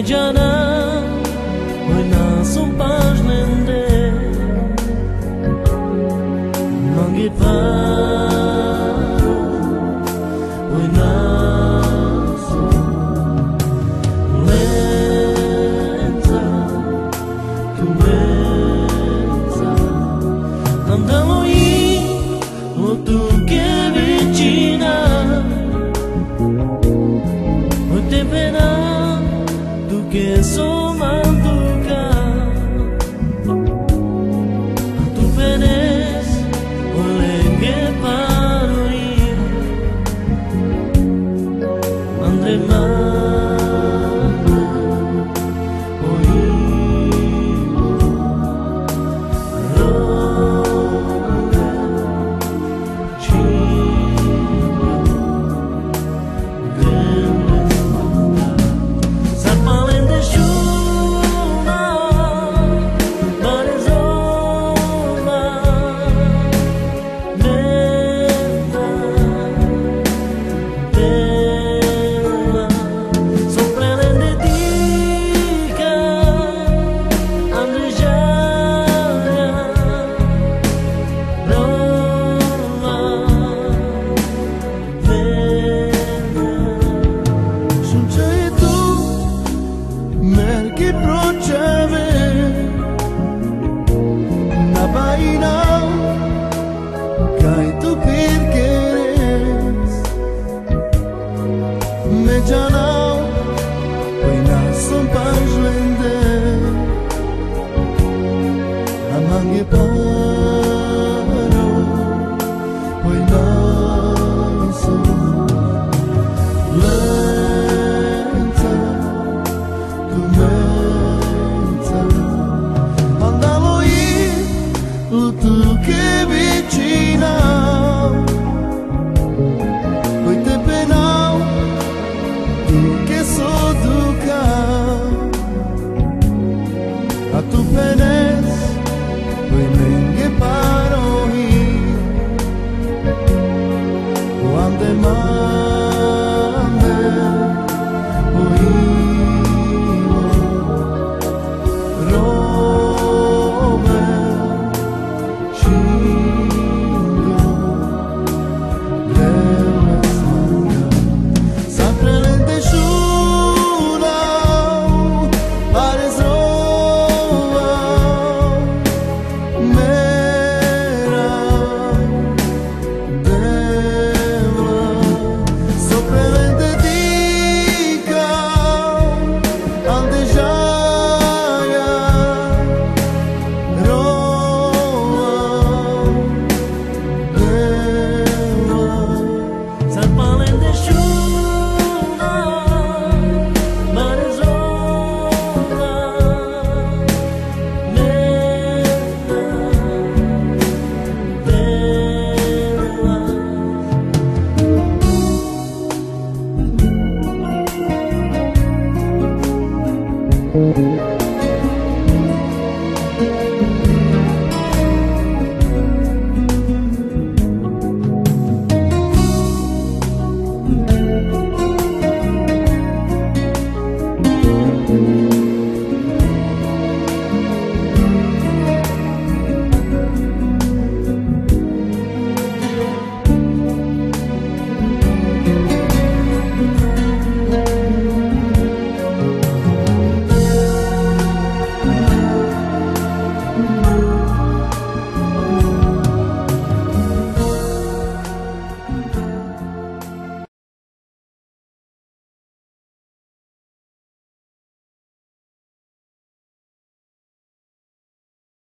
jana hoy na sum pajnende mangi pa hoy na sum lenza tu lenza andamo o tu che vicina o te pena tu che somanduca tu penes o le che paro ir andre Janau, hoy na sum pajnende amangi paro hoy na sum lenza tu menza andalo tu che vicina hoy te penao que soduca a tu penes hoy mengue paro cuando más